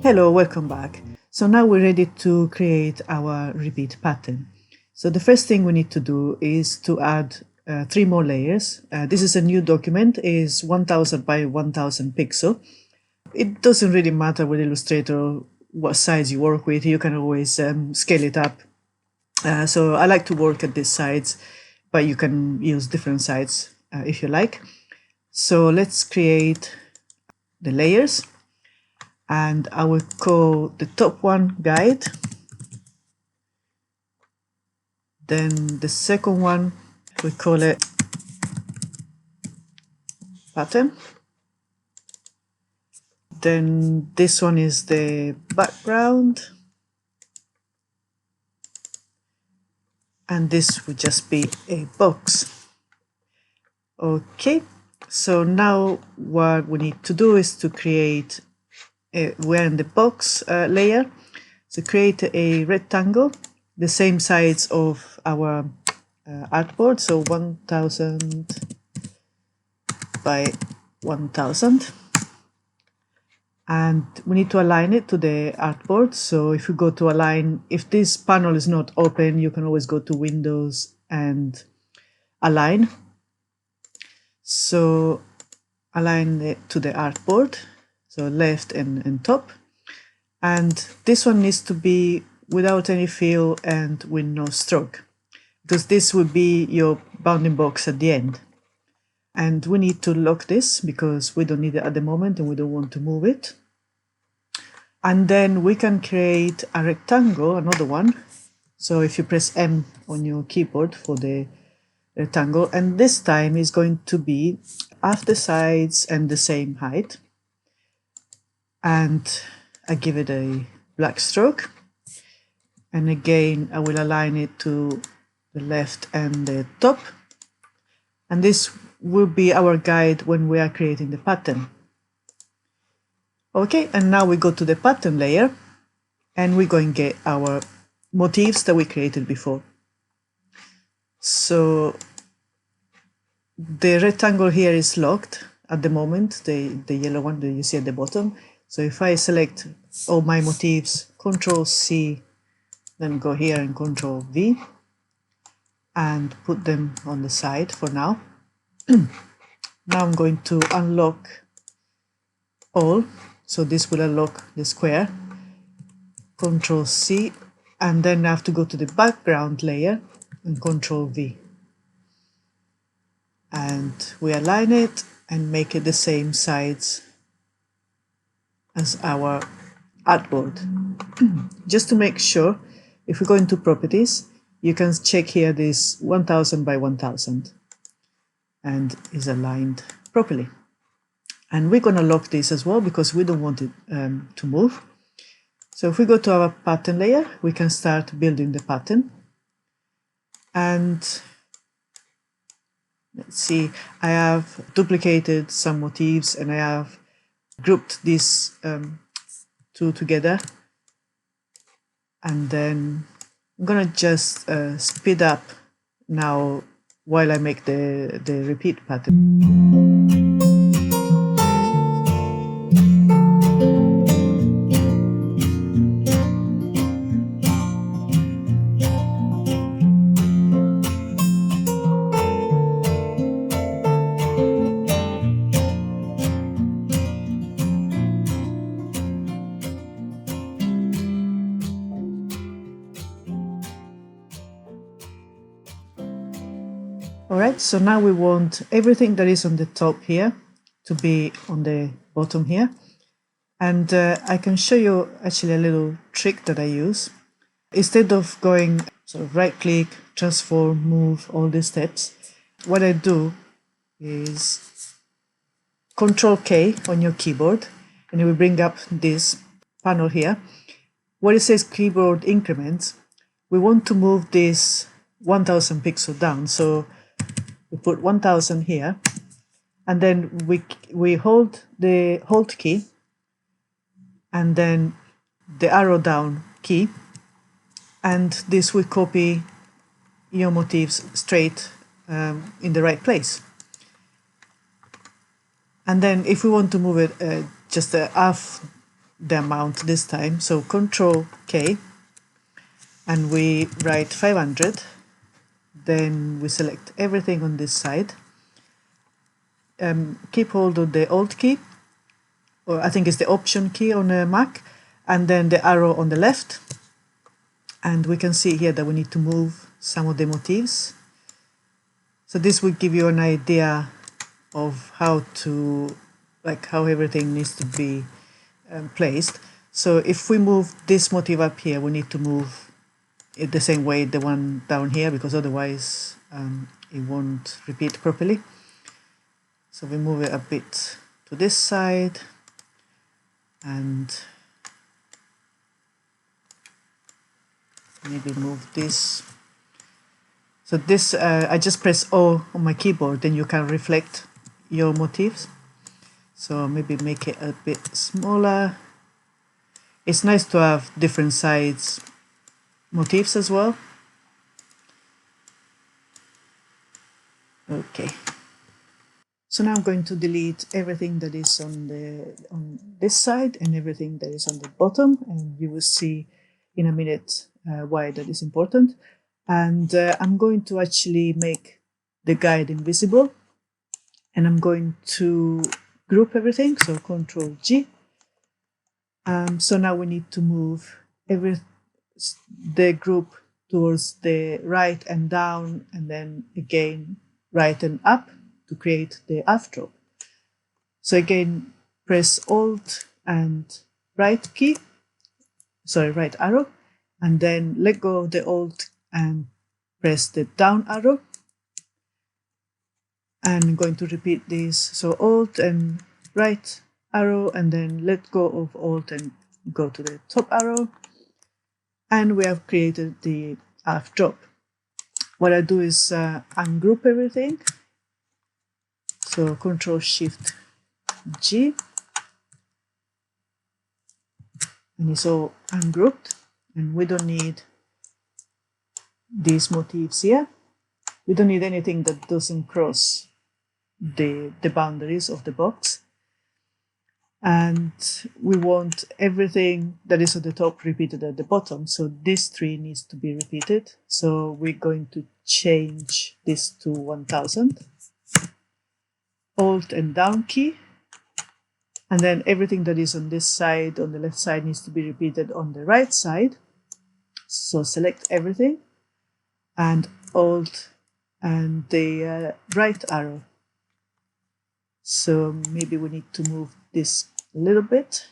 Hello, welcome back. So now we're ready to create our repeat pattern. So the first thing we need to do is to add 3 more layers. This is a new document, is 1000 by 1000 pixel. It doesn't really matter with Illustrator what size you work with. You can always scale it up. So I like to work at this size, but you can use different size if you like. So let's create the layers. And I will call the top one guide. Then the second one, we call it pattern. Then this one is the background. And this would just be a box. Okay, so now what we need to do is to create we're in the box layer. So create a rectangle, the same size of our artboard, so 1000 by 1000. And we need to align it to the artboard. So if you go to align, if this panel is not open, you can always go to Windows and align. So align it to the artboard. So left and top. And this one needs to be without any fill and with no stroke, because this will be your bounding box at the end. And we need to lock this because we don't need it at the moment and we don't want to move it. And then we can create a rectangle, another one. So if you press M on your keyboard for the rectangle, and this time is going to be half the sides and the same height. And I give it a black stroke. And again, I will align it to the left and the top. And this will be our guide when we are creating the pattern. Okay, and now we go to the pattern layer and we're going to get our motifs that we created before. So the rectangle here is locked at the moment, the yellow one that you see at the bottom. So if I select all my motifs, Control C, then go here and Control V and put them on the side for now. Now I'm going to unlock all. So this will unlock the square. Control C, and then I have to go to the background layer and Control V. And we align it and make it the same size as our artboard. Just to make sure, if we go into properties, you can check here this 1000 by 1000 and is aligned properly. And we're going to lock this as well because we don't want it to move. So if we go to our pattern layer, we can start building the pattern. And let's see, I have duplicated some motifs and I have grouped these two together. And then I'm gonna just speed up now while I make the repeat pattern. Alright, so now we want everything that is on the top here to be on the bottom here. And I can show you actually a little trick that I use. Instead of going sort of right click, transform, move, all these steps, what I do is Control K on your keyboard and it will bring up this panel here. Where it says keyboard increments, we want to move this 1000 pixel down. So we put 1000 here, and then we hold the Hold key, and then the arrow down key, and this will copy your motifs straight in the right place. And then if we want to move it just a half the amount this time. So Control K, and we write 500. Then we select everything on this side. Keep hold of the Alt key, or I think it's the Option key on a Mac, and then the arrow on the left. And we can see here that we need to move some of the motifs. So this will give you an idea of how to, how everything needs to be placed. So if we move this motif up here, we need to move it the same way the one down here, because otherwise it won't repeat properly. So we move it a bit to this side, and maybe move this. So this, I just press O on my keyboard, then you can reflect your motifs. So maybe make it a bit smaller. It's nice to have different size motifs as well. Okay. So now I'm going to delete everything that is on this side and everything that is on the bottom, and you will see in a minute why that is important. And I'm going to actually make the guide invisible, and I'm going to group everything, so Control G. So now we need to move the group towards the right and down, and then again right and up to create the half drop. So again, press Alt and right arrow, and then let go of the Alt and press the down arrow. And I'm going to repeat this. So Alt and right arrow, and then let go of Alt and go to the top arrow. And we have created the half drop. What I do is ungroup everything. So Control Shift G, and it's all ungrouped, and we don't need these motifs here. We don't need anything that doesn't cross the boundaries of the box. And we want everything that is at the top repeated at the bottom. So this 3 needs to be repeated. So we're going to change this to 1000. Alt and down key. And then everything that is on this side, on the left side, needs to be repeated on the right side. So select everything and Alt and the right arrow. So maybe we need to move this a little bit.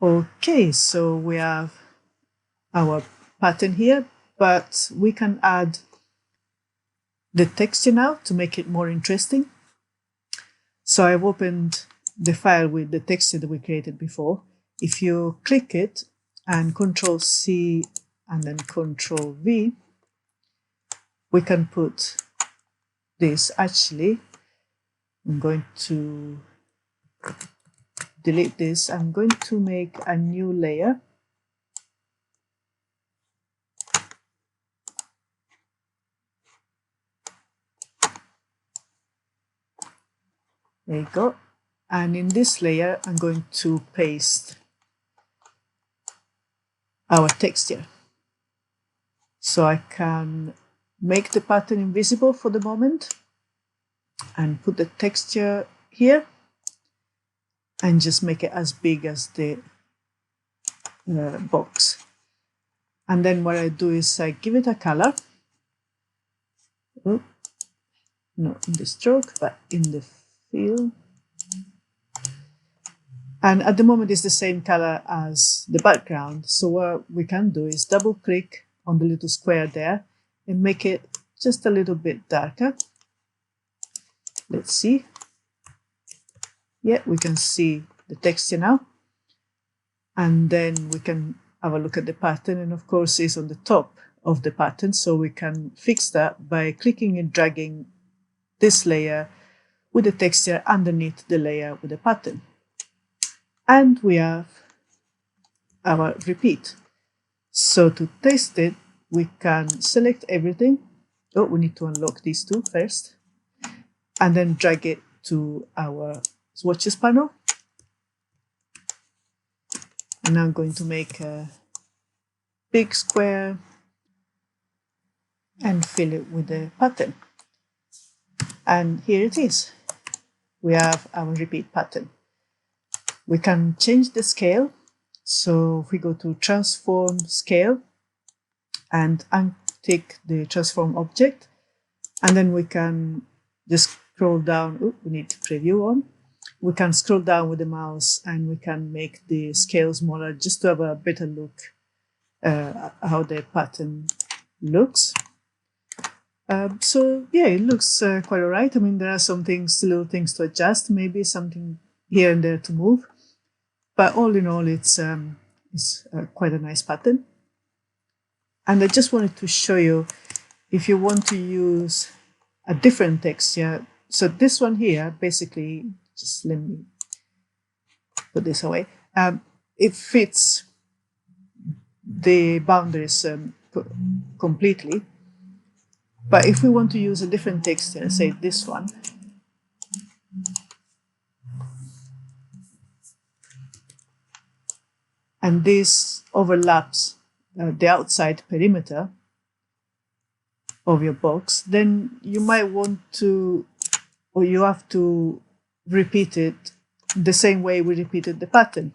Okay, so we have our pattern here, but we can add the texture now to make it more interesting. So I've opened the file with the texture that we created before. If you click it and Control C and then Control V, we can put this. Actually, I'm going to delete this. I'm going to make a new layer. There you go. And in this layer, I'm going to paste our texture. So I can make the pattern invisible for the moment and put the texture here and just make it as big as the box. And then what I do is I give it a color. Oh, not in the stroke, but in the fill. And at the moment it's the same color as the background. So what we can do is double click on the little square there and make it just a little bit darker. Let's see. Yeah, we can see the texture now. And then we can have a look at the pattern, and of course it's on the top of the pattern, so we can fix that by clicking and dragging this layer with the texture underneath the layer with the pattern. And we have our repeat. So to test it, we can select everything. Oh, we need to unlock these two first, and then drag it to our swatches panel. And I'm going to make a big square and fill it with the pattern. And here it is. We have our repeat pattern. We can change the scale. So if we go to transform scale and untick the transform object, and then we can just scroll down. Oh, we need preview on. We can scroll down with the mouse and we can make the scale smaller just to have a better look how the pattern looks. So yeah, it looks quite all right. I mean, there are some things, little things to adjust, maybe something here and there to move, but all in all, it's quite a nice pattern. And I just wanted to show you, if you want to use a different texture. So this one here, basically, just let me put this away. It fits the boundaries completely. But if we want to use a different texture, say this one, and this overlaps the outside perimeter of your box, then you might want to, or you have to repeat it the same way we repeated the pattern.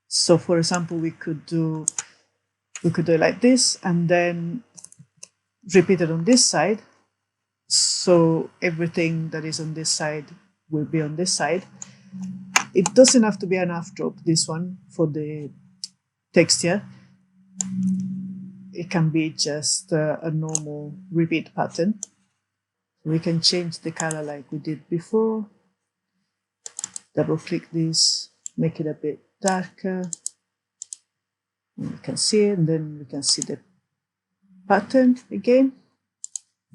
So for example, we could do it like this and then repeat it on this side. So everything that is on this side will be on this side. It doesn't have to be an half drop, this one, for the texture. It can be just a normal repeat pattern. We can change the color like we did before. Double click this, make it a bit darker. And you can see it, and then we can see the pattern again.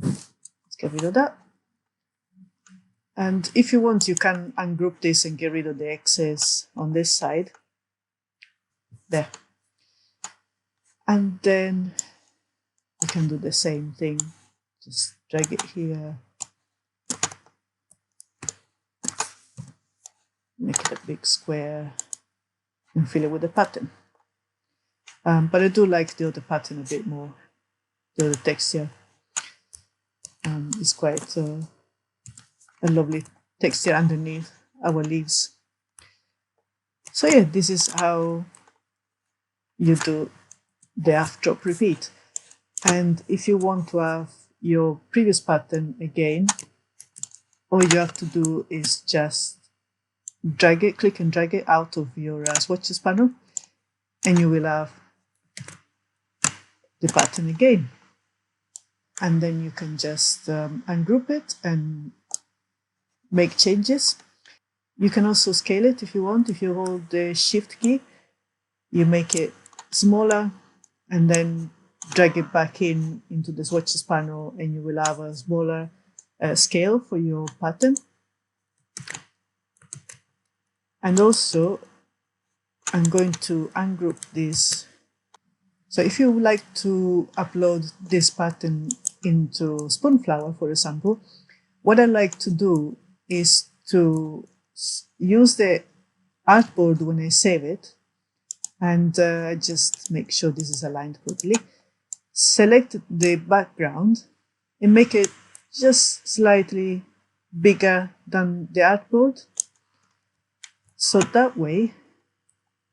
Let's get rid of that. And if you want, you can ungroup this and get rid of the excess on this side. There. And then we can do the same thing. Just drag it here. Make it a big square and fill it with the pattern. But I do like the other pattern a bit more. The other texture is quite a lovely texture underneath our leaves. So yeah, this is how you do the half drop repeat. And if you want to have your previous pattern again, all you have to do is just drag it, click and drag it out of your swatches panel, and you will have the pattern again. And then you can just ungroup it and make changes. You can also scale it if you want. If you hold the shift key, you make it smaller and then drag it back into the swatches panel, and you will have a smaller scale for your pattern. And also, I'm going to ungroup this. So if you would like to upload this pattern into Spoonflower, for example, what I like to do is to use the artboard when I save it, and just make sure this is aligned properly. Select the background and make it just slightly bigger than the artboard. So that way,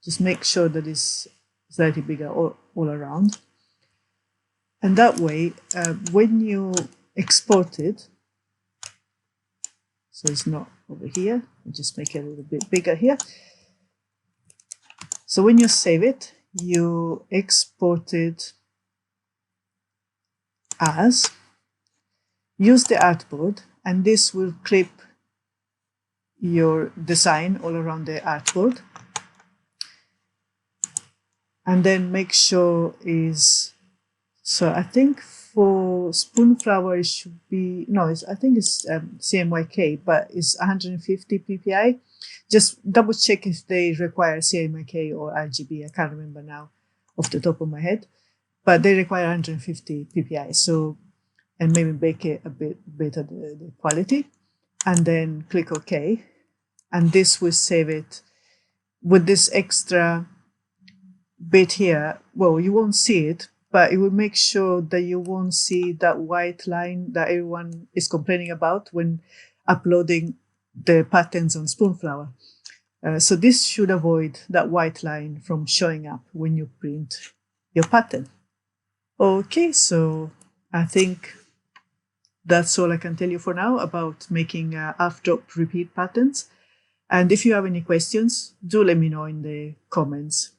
just make sure that it's slightly bigger all around. And that way, when you export it, so it's not over here, I'll just make it a little bit bigger here. So when you save it, you export it as, use the artboard, and this will clip your design all around the artboard. And then make sure is, so I think for Spoonflower it should be, no, I think it's CMYK, but it's 150 ppi. Just double check if they require CMYK or RGB. I can't remember now off the top of my head, but they require 150 ppi. So, and maybe make it a bit better the quality, and then click OK. And this will save it with this extra bit here, well, you won't see it, but it will make sure that you won't see that white line that everyone is complaining about when uploading the patterns on Spoonflower. So this should avoid that white line from showing up when you print your pattern. Okay, so I think that's all I can tell you for now about making half drop repeat patterns. And if you have any questions, do let me know in the comments.